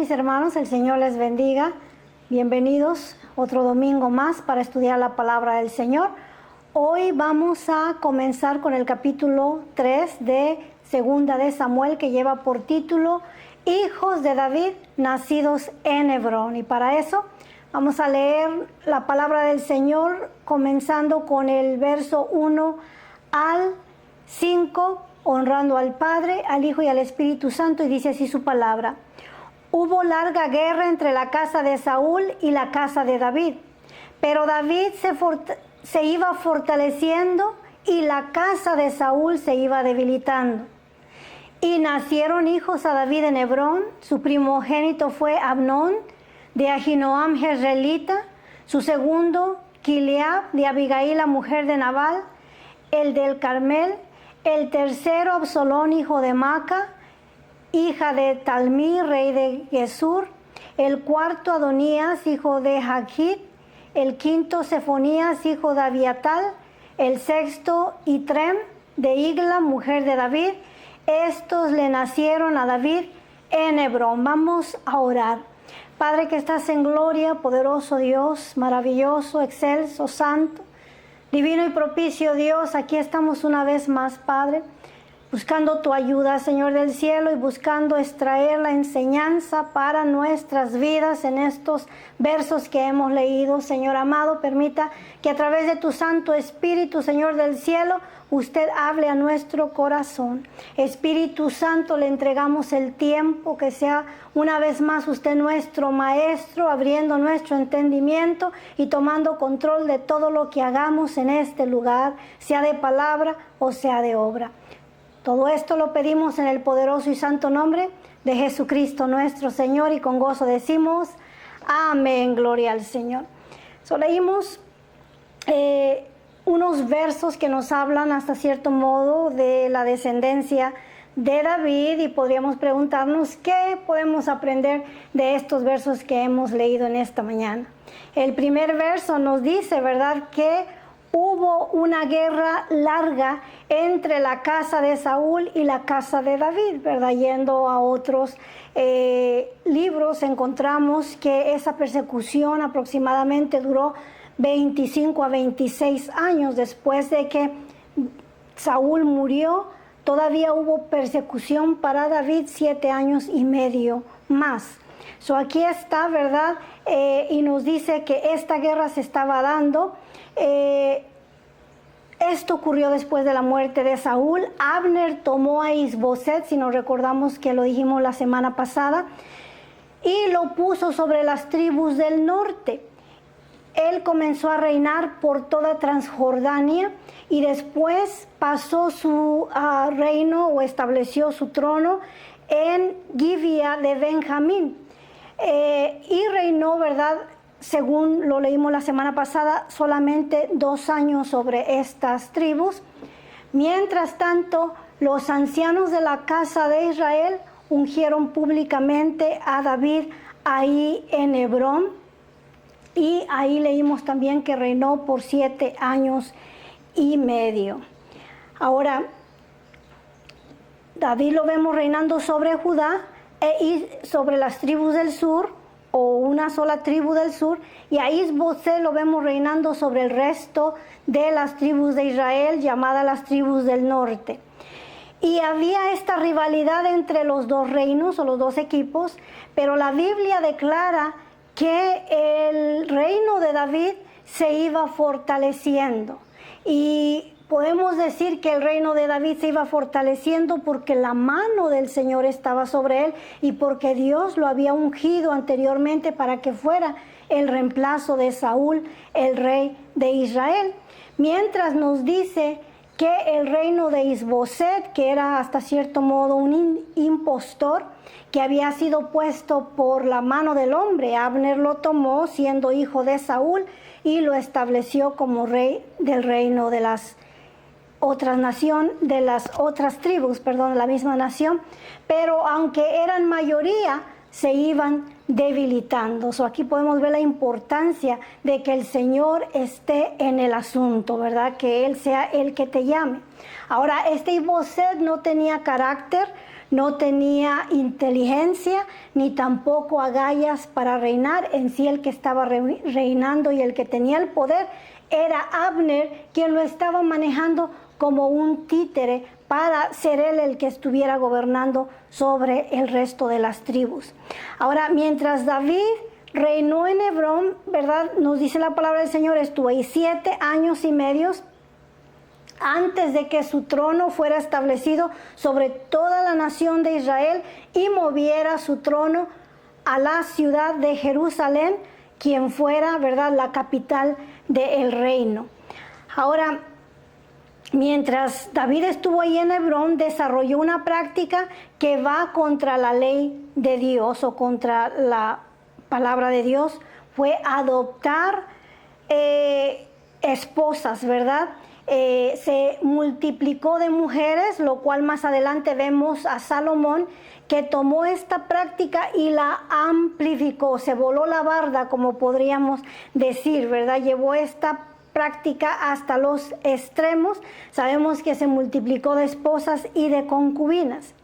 mis hermanos, el Señor les bendiga. Bienvenidos otro domingo más para estudiar la palabra del Señor. Hoy vamos a comenzar con el capítulo 3 de Segunda de Samuel, que lleva por título Hijos de David nacidos en Hebrón. Y para eso vamos a leer la palabra del Señor comenzando con el verso 1 al 5, honrando al Padre, al Hijo y al Espíritu Santo, y dice así su palabra. Hubo larga guerra entre la casa de Saúl y la casa de David, pero David se iba fortaleciendo y la casa de Saúl se iba debilitando. Y nacieron hijos a David en Hebrón. Su primogénito fue Amnón, de Ahinoam jezreelita; su segundo, Kileab, de Abigail, la mujer de Nabal, el del Carmel; el tercero, Absalón, hijo de Maca, hija de Talmí, rey de Gesur; el cuarto, Adonías, hijo de Hagit; el quinto, Sefonías, hijo de Abiatal; el sexto, Itrem, de Igla, mujer de David. Estos le nacieron a David en Hebrón. Vamos a orar. Padre que estás en gloria, poderoso Dios, maravilloso, excelso, santo, divino y propicio Dios, aquí estamos una vez más, Padre, buscando tu ayuda, Señor del cielo, y buscando extraer la enseñanza para nuestras vidas en estos versos que hemos leído. Señor amado, permita que a través de tu Santo Espíritu, Señor del cielo, usted hable a nuestro corazón. Espíritu Santo, le entregamos el tiempo, que sea una vez más usted nuestro maestro, abriendo nuestro entendimiento y tomando control de todo lo que hagamos en este lugar, sea de palabra o sea de obra. Todo esto lo pedimos en el poderoso y santo nombre de Jesucristo nuestro Señor, y con gozo decimos amén, gloria al Señor. Leímos unos versos que nos hablan hasta cierto modo de la descendencia de David, y podríamos preguntarnos qué podemos aprender de estos versos que hemos leído en esta mañana. El primer verso nos dice, ¿verdad?, que hubo una guerra larga entre la casa de Saúl y la casa de David, ¿verdad? Yendo a otros libros, encontramos que esa persecución aproximadamente duró 25 a 26 años. Después de que Saúl murió, todavía hubo persecución para David 7 años y medio más. Aquí está, ¿verdad? Y nos dice que esta guerra se estaba dando. Esto ocurrió después de la muerte de Saúl. Abner tomó a Isboset, si nos recordamos que lo dijimos la semana pasada, y lo puso sobre las tribus del norte. Él comenzó a reinar por toda Transjordania, y después pasó su reino, o estableció su trono en Gibeá de Benjamín, y reinó, ¿verdad?, según lo leímos la semana pasada, solamente 2 años sobre estas tribus. Mientras tanto, los ancianos de la casa de Israel ungieron públicamente a David ahí en Hebrón, y ahí leímos también que reinó por 7 años y medio. Ahora, David lo vemos reinando sobre Judá y sobre las tribus del sur, o una sola tribu del sur, y a Isboset lo vemos reinando sobre el resto de las tribus de Israel, llamadas las tribus del norte. Y había esta rivalidad entre los dos reinos, o los dos equipos, pero la Biblia declara que el reino de David se iba fortaleciendo. Y podemos decir que el reino de David se iba fortaleciendo porque la mano del Señor estaba sobre él, y porque Dios lo había ungido anteriormente para que fuera el reemplazo de Saúl, el rey de Israel. Mientras nos dice que el reino de Isboset, que era hasta cierto modo un impostor, que había sido puesto por la mano del hombre, Abner lo tomó siendo hijo de Saúl y lo estableció como rey del reino de las de las otras tribus, perdón, la misma nación, pero aunque eran mayoría, se iban debilitando. Aquí podemos ver la importancia de que el Señor esté en el asunto, ¿verdad? Que Él sea el que te llame. Ahora, Isboset no tenía carácter, no tenía inteligencia ni tampoco agallas para reinar. En sí el que estaba reinando y el que tenía el poder era Abner, quien lo estaba manejando como un títere para ser él el que estuviera gobernando sobre el resto de las tribus. Ahora, mientras David reinó en Hebrón, ¿verdad? Nos dice la palabra del Señor, estuvo ahí 7 años y medio antes de que su trono fuera establecido sobre toda la nación de Israel y moviera su trono a la ciudad de Jerusalén, quien fuera, ¿verdad?, la capital del reino. Ahora, mientras David estuvo ahí en Hebrón, desarrolló una práctica que va contra la ley de Dios o contra la palabra de Dios. Fue adoptar esposas, ¿verdad? Se multiplicó de mujeres, lo cual más adelante vemos a Salomón que tomó esta práctica y la amplificó, se voló la barda, como podríamos decir, ¿verdad? Llevó esta práctica hasta los extremos. Sabemos que se multiplicó de esposas y de concubinas.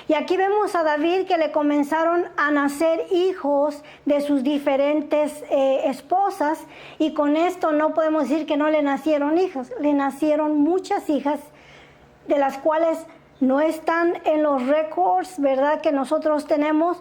Y aquí vemos a David que le comenzaron a nacer hijos de sus diferentes esposas, y con esto no podemos decir que no le nacieron hijos, le nacieron muchas hijas, de las cuales no están en los récords, ¿verdad?, que nosotros tenemos,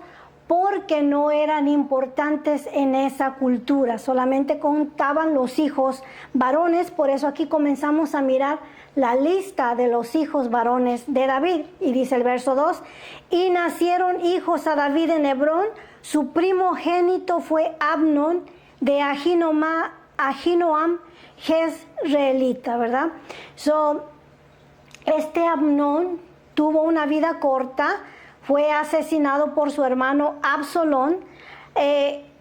porque no eran importantes en esa cultura, solamente contaban los hijos varones. Por eso aquí comenzamos a mirar la lista de los hijos varones de David, y dice el verso 2, y nacieron hijos a David en Hebrón, su primogénito fue Amnón de Ahinoam Jezreelita, ¿verdad? Este Amnón tuvo una vida corta, fue asesinado por su hermano Absalón.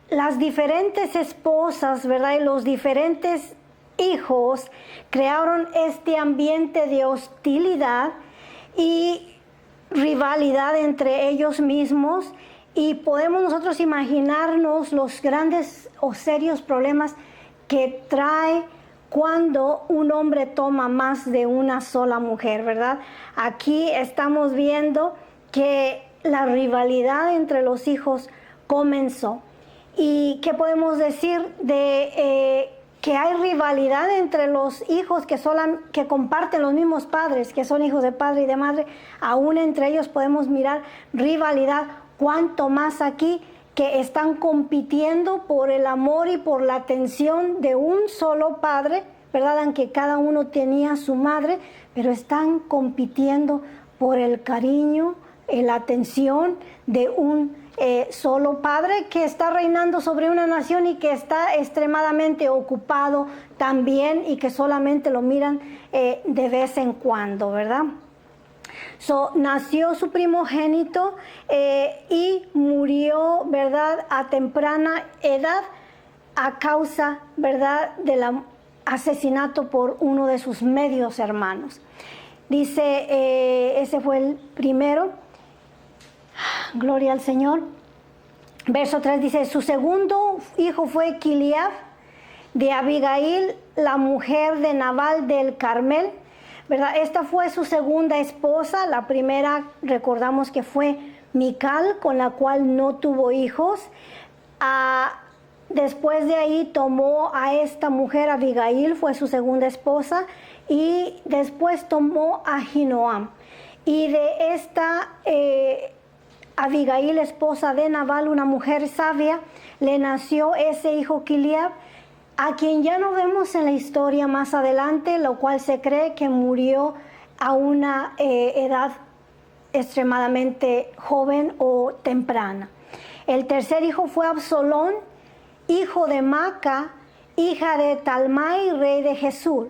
Las diferentes esposas, ¿verdad?, y los diferentes hijos crearon este ambiente de hostilidad y rivalidad entre ellos mismos, y podemos nosotros imaginarnos los grandes o serios problemas que trae cuando un hombre toma más de una sola mujer, ¿verdad? Aquí estamos viendo que la rivalidad entre los hijos comenzó. ¿Y qué podemos decir de que hay rivalidad entre los hijos que comparten los mismos padres, que son hijos de padre y de madre? Aún entre ellos podemos mirar rivalidad, cuanto más aquí que están compitiendo por el amor y por la atención de un solo padre, ¿verdad? Aunque cada uno tenía su madre, pero están compitiendo por el cariño, la atención de un solo padre que está reinando sobre una nación y que está extremadamente ocupado también, y que solamente lo miran de vez en cuando, ¿verdad? Nació su primogénito y murió, ¿verdad?, a temprana edad a causa, ¿verdad?, del asesinato por uno de sus medios hermanos. Dice, ese fue el primero. Gloria al Señor. Verso 3 dice, su segundo hijo fue Kiliab de Abigail, la mujer de Nabal del Carmel, ¿verdad? Esta fue su segunda esposa. La primera recordamos que fue Mical, con la cual no tuvo hijos. Después de ahí tomó a esta mujer, Abigail, fue su segunda esposa, y después tomó a Ahinoam. Y de esta Abigail, esposa de Nabal, una mujer sabia, le nació ese hijo Kiliab, a quien ya no vemos en la historia más adelante, lo cual se cree que murió a una edad extremadamente joven o temprana. El tercer hijo fue Absalón, hijo de Maca, hija de Talmai, rey de Jesús.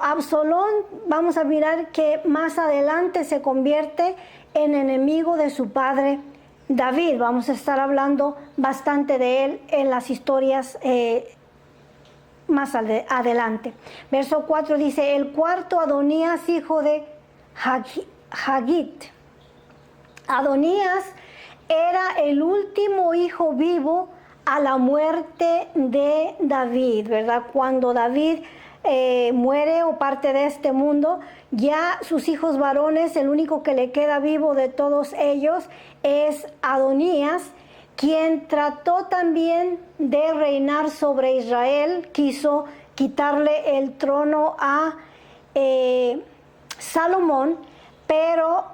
Absalón, vamos a mirar que más adelante se convierte en enemigo de su padre David. Vamos a estar hablando bastante de él en las historias más adelante. Verso 4 dice, el cuarto Adonías, hijo de Hagit. Adonías era el último hijo vivo a la muerte de David, ¿verdad? Cuando David muere o parte de este mundo, ya sus hijos varones, el único que le queda vivo de todos ellos es Adonías, quien trató también de reinar sobre Israel, quiso quitarle el trono a Salomón, pero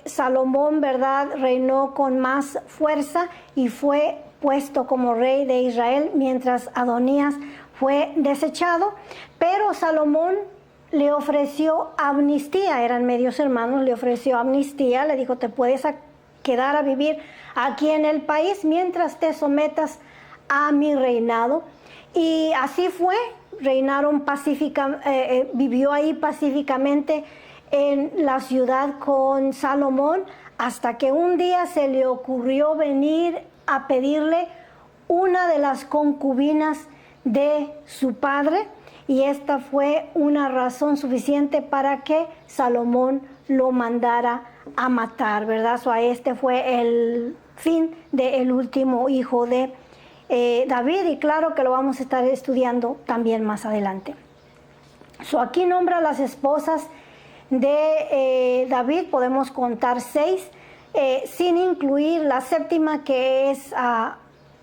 Salomón, ¿verdad?, reinó con más fuerza y fue puesto como rey de Israel, mientras Adonías fue desechado. Pero Salomón le ofreció amnistía, eran medios hermanos, le ofreció amnistía, le dijo: te puedes quedar a vivir aquí en el país mientras te sometas a mi reinado. Y así fue, reinaron pacíficamente, vivió ahí pacíficamente en la ciudad con Salomón, hasta que un día se le ocurrió venir a pedirle una de las concubinas de su padre, y esta fue una razón suficiente para que Salomón lo mandara a matar, ¿verdad? Este fue el fin del último hijo de David, y claro que lo vamos a estar estudiando también más adelante. Aquí nombra las esposas de David, podemos contar 6, sin incluir la séptima, que es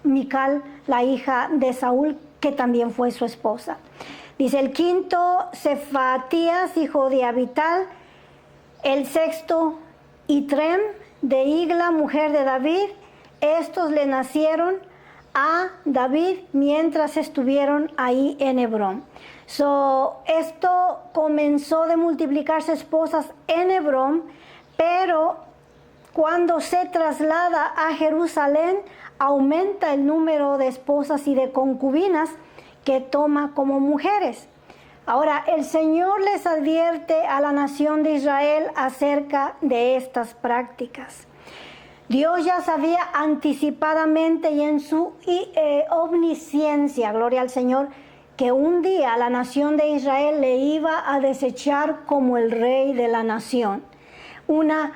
Mical, la hija de Saúl, que también fue su esposa. Dice el quinto, Cefatías, hijo de Abital. El sexto, Itrem, de Igla, mujer de David. Estos le nacieron a David mientras estuvieron ahí en Hebrón. Esto comenzó de multiplicarse esposas en Hebrón, pero cuando se traslada a Jerusalén, aumenta el número de esposas y de concubinas que toma como mujeres. Ahora, el Señor les advierte a la nación de Israel acerca de estas prácticas. Dios ya sabía anticipadamente y en su omnisciencia, gloria al Señor, que un día la nación de Israel le iba a desechar como el rey de la nación. Una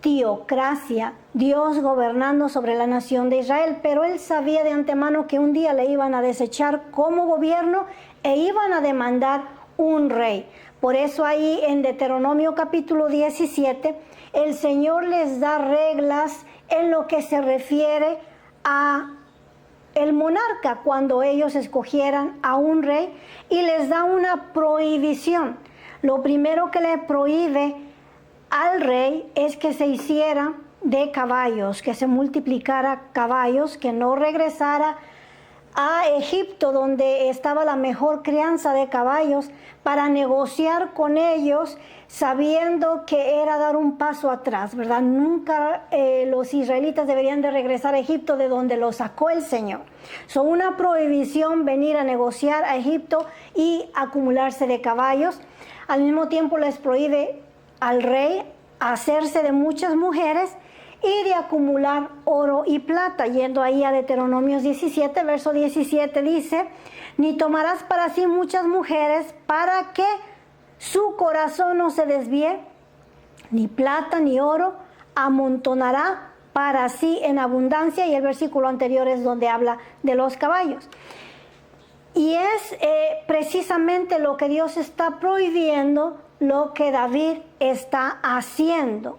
teocracia, Dios gobernando sobre la nación de Israel, pero él sabía de antemano que un día le iban a desechar como gobierno e iban a demandar un rey. Por eso ahí en Deuteronomio capítulo 17, el Señor les da reglas en lo que se refiere a el monarca, cuando ellos escogieran a un rey, y les da una prohibición. Lo primero que le prohíbe al rey es que se hiciera de caballos, que se multiplicara caballos, que no regresara a Egipto, donde estaba la mejor crianza de caballos, para negociar con ellos, sabiendo que era dar un paso atrás, ¿verdad? Nunca los israelitas deberían de regresar a Egipto, de donde los sacó el Señor. Una prohibición venir a negociar a Egipto y acumularse de caballos. Al mismo tiempo les prohíbe al rey hacerse de muchas mujeres y de acumular oro y plata. Yendo ahí a Deuteronomios 17, verso 17 dice: ni tomarás para sí muchas mujeres, para que su corazón no se desvíe, ni plata ni oro amontonará para sí en abundancia. Y el versículo anterior es donde habla de los caballos. Y es precisamente lo que Dios está prohibiendo, lo que David está haciendo.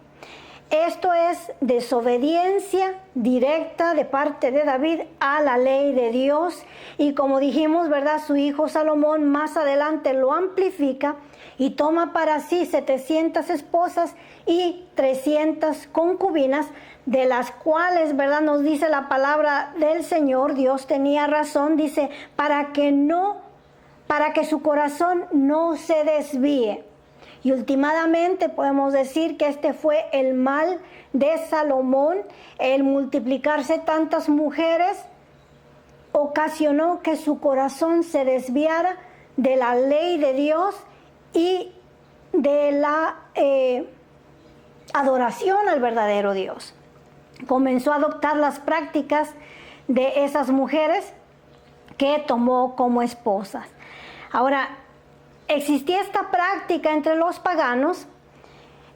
Esto es desobediencia directa de parte de David a la ley de Dios. Y como dijimos, ¿verdad?, su hijo Salomón más adelante lo amplifica y toma para sí 700 esposas y 300 concubinas, de las cuales, ¿verdad?, nos dice la palabra del Señor, Dios tenía razón, dice, para que su corazón no se desvíe. Y últimamente podemos decir que este fue el mal de Salomón. El multiplicarse tantas mujeres ocasionó que su corazón se desviara de la ley de Dios y de la adoración al verdadero Dios. Comenzó a adoptar las prácticas de esas mujeres que tomó como esposas. Ahora, existía esta práctica entre los paganos.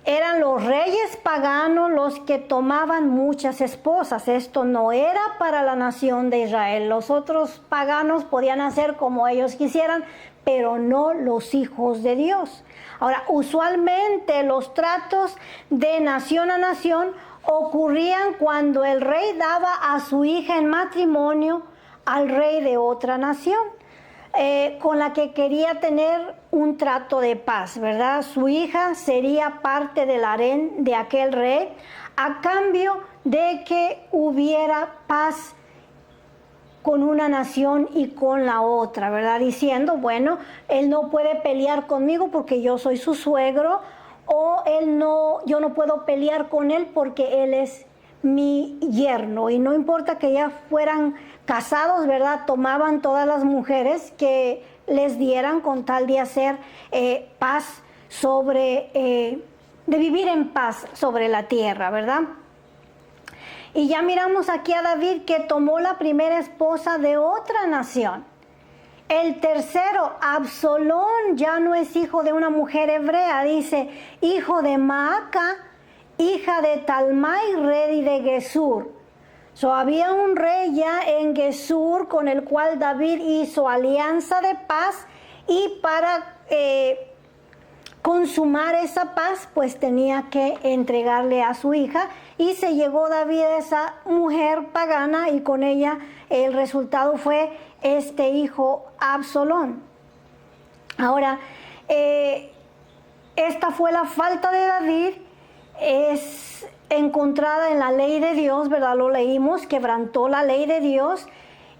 Eran los reyes paganos los que tomaban muchas esposas. Esto no era para la nación de Israel. Los otros paganos podían hacer como ellos quisieran, pero no los hijos de Dios. Ahora, usualmente los tratos de nación a nación ocurrían cuando el rey daba a su hija en matrimonio al rey de otra nación, con la que quería tener un trato de paz, ¿verdad? Su hija sería parte del harén de aquel rey a cambio de que hubiera paz con una nación y con la otra, ¿verdad? Diciendo, bueno, él no puede pelear conmigo porque yo soy su suegro, o yo no puedo pelear con él porque él es mi yerno. Y no importa que ya fueran casados, ¿verdad? Tomaban todas las mujeres que les dieran con tal de hacer paz de vivir en paz sobre la tierra, ¿verdad? Y ya miramos aquí a David que tomó la primera esposa de otra nación. El tercero, Absalón, ya no es hijo de una mujer hebrea, dice, hijo de Maaca, hija de Talmai, rey de Gesur. Había un rey ya en Gesur con el cual David hizo alianza de paz, y para consumar esa paz, pues tenía que entregarle a su hija, y se llegó David a esa mujer pagana, y con ella el resultado fue este hijo Absalón. Ahora, esta fue la falta de David, es encontrada en la ley de Dios, ¿verdad? Lo leímos, quebrantó la ley de Dios,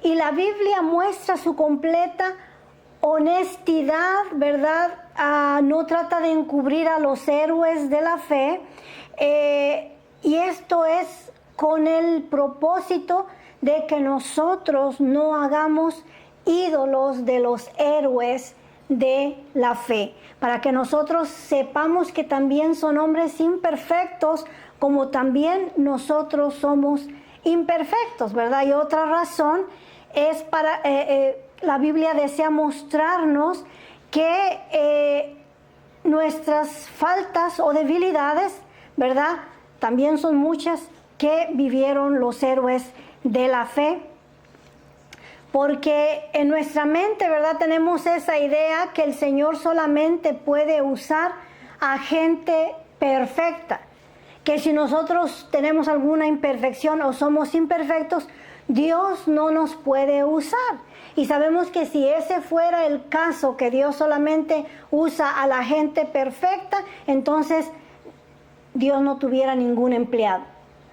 y la Biblia muestra su completa honestidad, ¿verdad? No trata de encubrir a los héroes de la fe, y esto es con el propósito de que nosotros no hagamos ídolos de los héroes de la fe, para que nosotros sepamos que también son hombres imperfectos, como también nosotros somos imperfectos, ¿verdad? Y otra razón es para la Biblia desea mostrarnos que nuestras faltas o debilidades, ¿verdad? También son muchas que vivieron los héroes de la fe, porque en nuestra mente, ¿verdad?, tenemos esa idea que el Señor solamente puede usar a gente perfecta, que si nosotros tenemos alguna imperfección o somos imperfectos, Dios no nos puede usar. Y sabemos que si ese fuera el caso, que Dios solamente usa a la gente perfecta, entonces Dios no tuviera ningún empleado.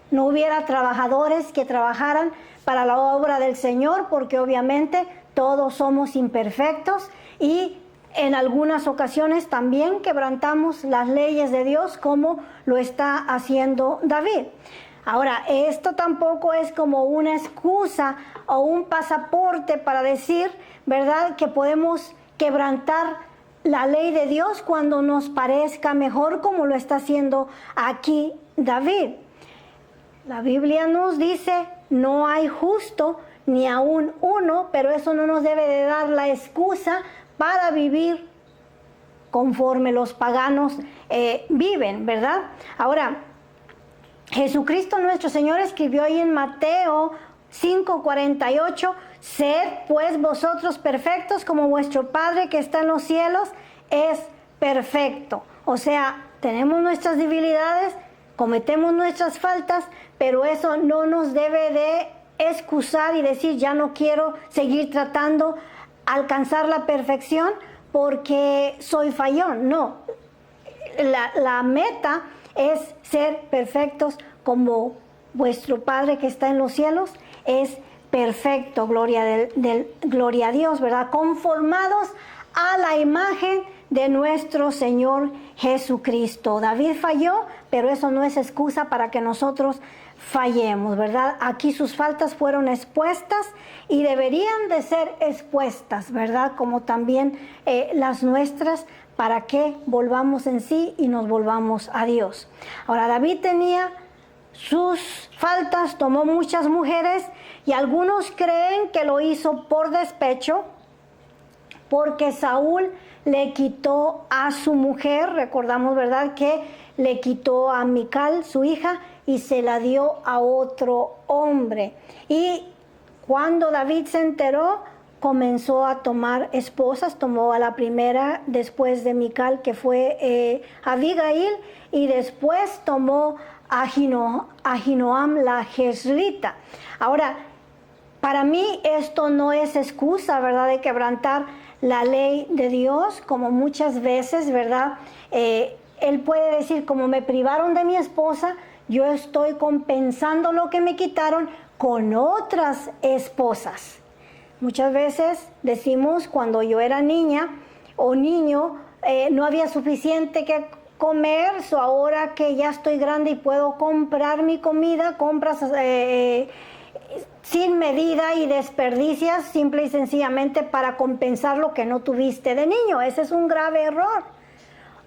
No hubiera trabajadores que trabajaran para la obra del Señor, porque obviamente todos somos imperfectos y en algunas ocasiones también quebrantamos las leyes de Dios, como lo está haciendo David. Ahora, esto tampoco es como una excusa o un pasaporte para decir, ¿verdad?, que podemos quebrantar la ley de Dios cuando nos parezca mejor, como lo está haciendo aquí David. La Biblia nos dice, no hay justo ni aún uno, pero eso no nos debe de dar la excusa para vivir conforme los paganos viven, ¿verdad? Ahora, Jesucristo nuestro Señor escribió ahí en Mateo 5:48, sed pues vosotros perfectos como vuestro Padre que está en los cielos es perfecto. O sea, tenemos nuestras debilidades, cometemos nuestras faltas, pero eso no nos debe de excusar y decir, ya no quiero seguir tratando alcanzar la perfección porque soy fallón. No, la meta es ser perfectos como vuestro Padre que está en los cielos es perfecto, gloria a Dios, ¿verdad? Conformados a la imagen de nuestro Señor Jesucristo. David falló, pero eso no es excusa para que nosotros fallemos, ¿verdad? Aquí sus faltas fueron expuestas y deberían de ser expuestas, ¿verdad? Como también las nuestras, para que volvamos en sí y nos volvamos a Dios. Ahora, David tenía sus faltas, tomó muchas mujeres, y algunos creen que lo hizo por despecho, porque Saúl le quitó a su mujer. Recordamos, ¿verdad?, que le quitó a Mical, su hija, y se la dio a otro hombre. Y cuando David se enteró, comenzó a tomar esposas, tomó a la primera después de Mical, que fue Abigail, y después tomó a Ahinoam la jezreelita. Ahora, para mí esto no es excusa, ¿verdad?, de quebrantar la ley de Dios, como muchas veces, ¿verdad? Él puede decir, como me privaron de mi esposa, yo estoy compensando lo que me quitaron con otras esposas. Muchas veces decimos, cuando yo era niña o niño, no había suficiente que comer, ahora que ya estoy grande y puedo comprar mi comida, compras sin medida y desperdicias simple y sencillamente para compensar lo que no tuviste de niño. Ese es un grave error.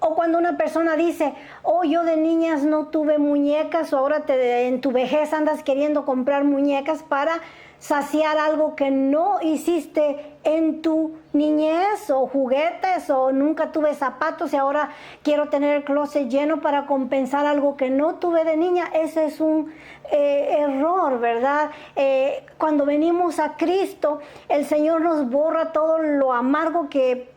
O cuando una persona dice, oh, yo de niñas no tuve muñecas, o ahora en tu vejez andas queriendo comprar muñecas para saciar algo que no hiciste en tu niñez, o juguetes, o nunca tuve zapatos y ahora quiero tener el closet lleno para compensar algo que no tuve de niña. Ese es un error, ¿verdad? Cuando venimos a Cristo, el Señor nos borra todo lo amargo que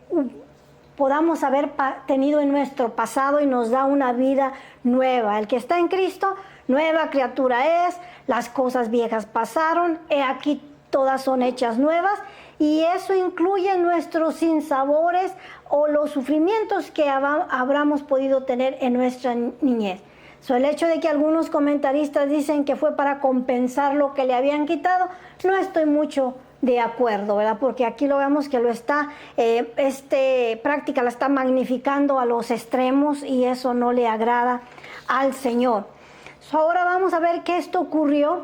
podamos haber tenido en nuestro pasado y nos da una vida nueva. El que está en Cristo, nueva criatura es, las cosas viejas pasaron, he aquí todas son hechas nuevas, y eso incluye nuestros sinsabores o los sufrimientos que habramos podido tener en nuestra niñez. El hecho de que algunos comentaristas dicen que fue para compensar lo que le habían quitado, no estoy mucho de acuerdo, ¿verdad? Porque aquí lo vemos que lo está, práctica la está magnificando a los extremos, y eso no le agrada al Señor. Ahora vamos a ver que esto ocurrió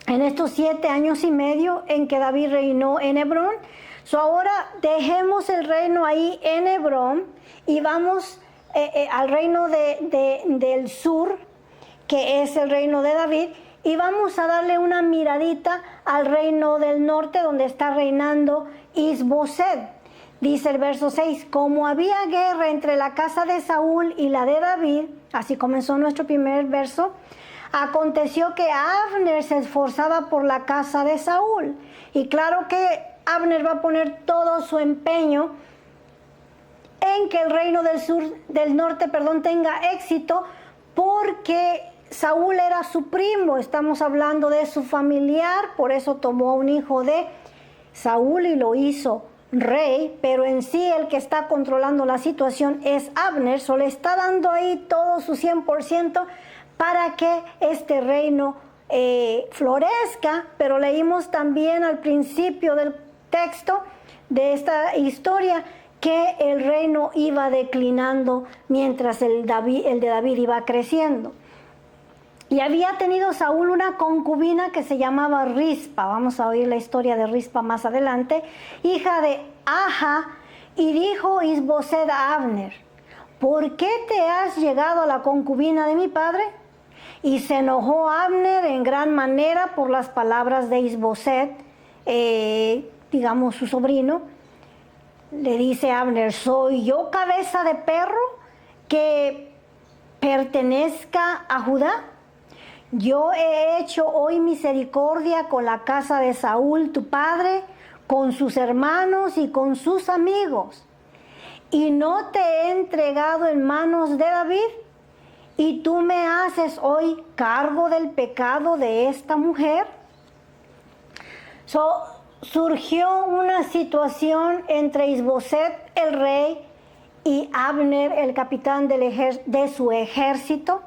en estos 7 años y medio en que David reinó en Hebrón. Ahora dejemos el reino ahí en Hebrón y vamos al reino del sur, que es el reino de David, y vamos a darle una miradita al reino del norte, donde está reinando Is-Boset. Dice el verso 6, como había guerra entre la casa de Saúl y la de David, así comenzó nuestro primer verso, aconteció que Abner se esforzaba por la casa de Saúl. Y claro que Abner va a poner todo su empeño en que el reino del norte tenga éxito, porque Saúl era su primo, estamos hablando de su familiar, por eso tomó a un hijo de Saúl y lo hizo rey, pero en sí el que está controlando la situación es Abner, le está dando ahí todo su 100% para que este reino florezca. Pero leímos también al principio del texto de esta historia que el reino iba declinando mientras el de David iba creciendo. Y había tenido Saúl una concubina que se llamaba Rispa, vamos a oír la historia de Rispa más adelante, hija de Aja, y dijo Is-Boset a Abner, ¿por qué te has llegado a la concubina de mi padre? Y se enojó Abner en gran manera por las palabras de Is-Boset, digamos su sobrino. Le dice Abner, ¿soy yo cabeza de perro que pertenezca a Judá? Yo he hecho hoy misericordia con la casa de Saúl, tu padre, con sus hermanos y con sus amigos, y no te he entregado en manos de David, y tú me haces hoy cargo del pecado de esta mujer. Surgió una situación entre Is-Boset, el rey, y Abner, el capitán de su ejército.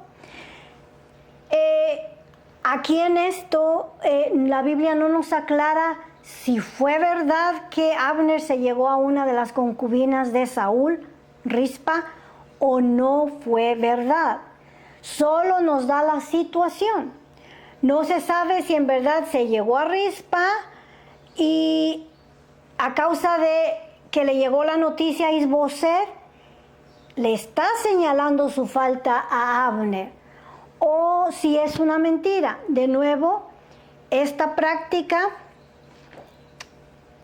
Aquí en esto la Biblia no nos aclara si fue verdad que Abner se llegó a una de las concubinas de Saúl, Rispa, o no fue verdad. Solo nos da la situación. No se sabe si en verdad se llegó a Rispa y a causa de que le llegó la noticia a Is-Boset, le está señalando su falta a Abner, o si es una mentira. De nuevo, esta práctica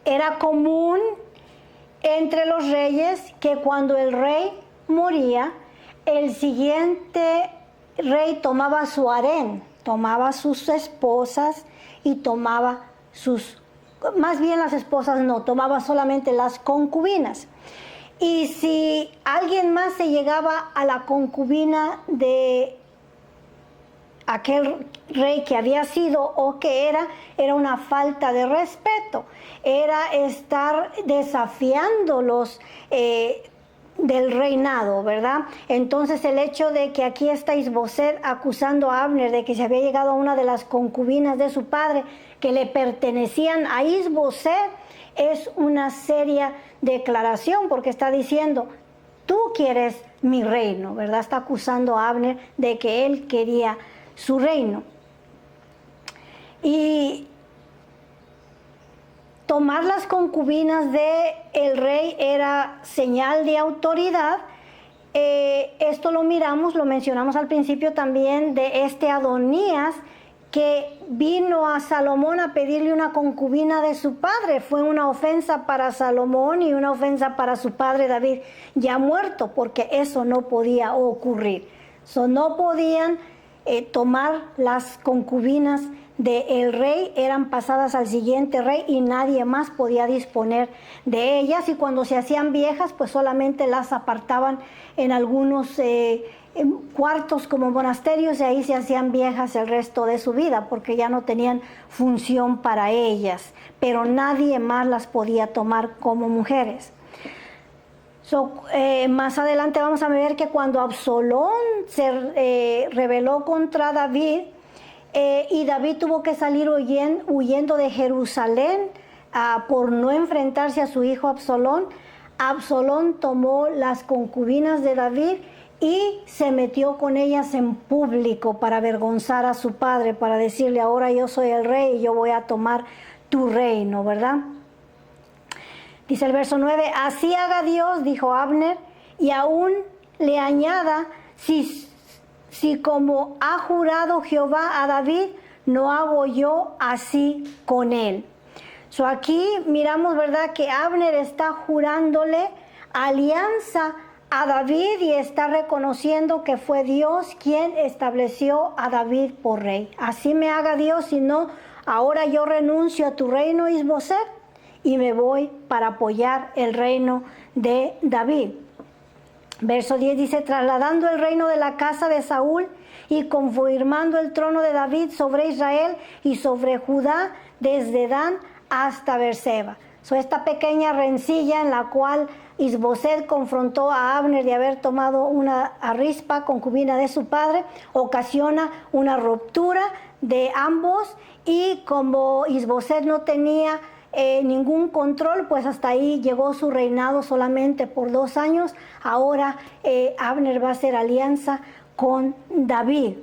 era común entre los reyes, que cuando el rey moría, el siguiente rey tomaba su harén, tomaba sus esposas y tomaba sus más bien las esposas no, tomaba solamente las concubinas. Y si alguien más se llegaba a la concubina de aquel rey que había sido o que era una falta de respeto, era estar desafiándolos del reinado, ¿verdad? Entonces el hecho de que aquí está Isboset acusando a Abner de que se había llegado a una de las concubinas de su padre que le pertenecían a Isboset es una seria declaración, porque está diciendo, tú quieres mi reino, ¿verdad? Está acusando a Abner de que él quería su reino. Y tomar las concubinas de el rey era señal de autoridad. Esto lo miramos, lo mencionamos al principio también de este Adonías que vino a Salomón a pedirle una concubina de su padre. Fue una ofensa para Salomón y una ofensa para su padre David, ya muerto, porque eso no podía ocurrir. No podían tomar las concubinas del rey, eran pasadas al siguiente rey y nadie más podía disponer de ellas, y cuando se hacían viejas pues solamente las apartaban en algunos cuartos como monasterios, y ahí se hacían viejas el resto de su vida porque ya no tenían función para ellas, pero nadie más las podía tomar como mujeres. Más adelante vamos a ver que cuando Absalón se rebeló contra David, y David tuvo que salir huyendo de Jerusalén por no enfrentarse a su hijo Absalón, Absalón tomó las concubinas de David y se metió con ellas en público para avergonzar a su padre, para decirle, ahora yo soy el rey y yo voy a tomar tu reino, ¿verdad? Dice el verso 9, así haga Dios, dijo Abner, y aún le añada, si como ha jurado Jehová a David, no hago yo así con él. Aquí miramos, ¿verdad?, que Abner está jurándole alianza a David y está reconociendo que fue Dios quien estableció a David por rey. Así me haga Dios, si no, ahora yo renuncio a tu reino, Isboset, y me voy para apoyar el reino de David. Verso 10 dice, trasladando el reino de la casa de Saúl y confirmando el trono de David sobre Israel y sobre Judá desde Dan hasta Beerseba. Esta pequeña rencilla en la cual Isboset confrontó a Abner de haber tomado una Rispa, concubina de su padre, ocasiona una ruptura de ambos, y como Isboset no tenía ningún control, pues hasta ahí llegó su reinado solamente por 2 años. Ahora Abner va a hacer alianza con David.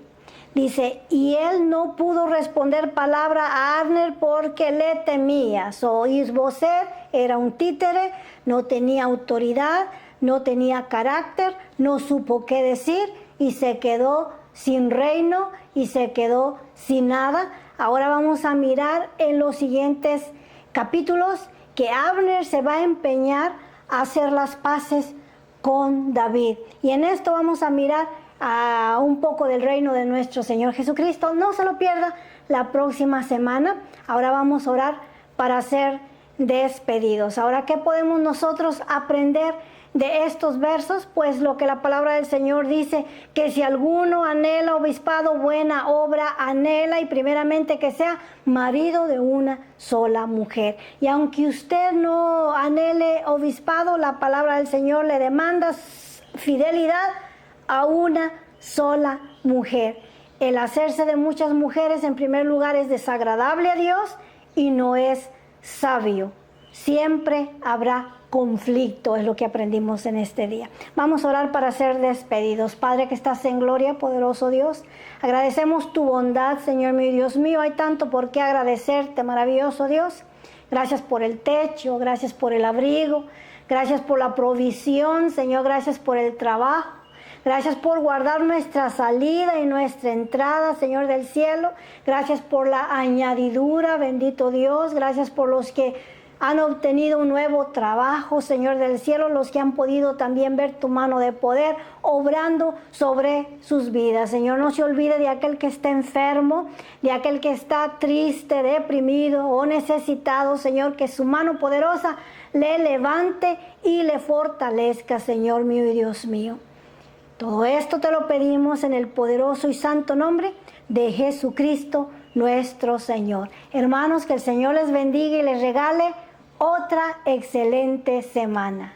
Dice, y él no pudo responder palabra a Abner porque le temía. Isboset era un títere, no tenía autoridad, no tenía carácter, no supo qué decir y se quedó sin reino y se quedó sin nada. Ahora vamos a mirar en los siguientes capítulos que Abner se va a empeñar a hacer las paces con David. Y en esto vamos a mirar a un poco del reino de nuestro Señor Jesucristo. No se lo pierda la próxima semana. Ahora vamos a orar para ser despedidos. Ahora, ¿qué podemos nosotros aprender de estos versos? Pues lo que la palabra del Señor dice, que si alguno anhela obispado, buena obra anhela, y primeramente que sea marido de una sola mujer. Y aunque usted no anhele obispado, la palabra del Señor le demanda fidelidad a una sola mujer. El hacerse de muchas mujeres, en primer lugar, es desagradable a Dios y no es sabio. Siempre habrá conflicto, es lo que aprendimos en este día. Vamos a orar para ser despedidos. Padre que estás en gloria, poderoso Dios, agradecemos tu bondad, Señor mío y Dios mío. Hay tanto por qué agradecerte, maravilloso Dios. Gracias por el techo, gracias por el abrigo, gracias por la provisión, Señor, gracias por el trabajo. Gracias por guardar nuestra salida y nuestra entrada, Señor del cielo. Gracias por la añadidura, bendito Dios. Gracias por los que han obtenido un nuevo trabajo, Señor del cielo, los que han podido también ver tu mano de poder obrando sobre sus vidas. Señor, no se olvide de aquel que está enfermo, de aquel que está triste, deprimido o necesitado, Señor, que su mano poderosa le levante y le fortalezca, Señor mío y Dios mío. Todo esto te lo pedimos en el poderoso y santo nombre de Jesucristo, nuestro Señor. Hermanos, que el Señor les bendiga y les regale otra excelente semana.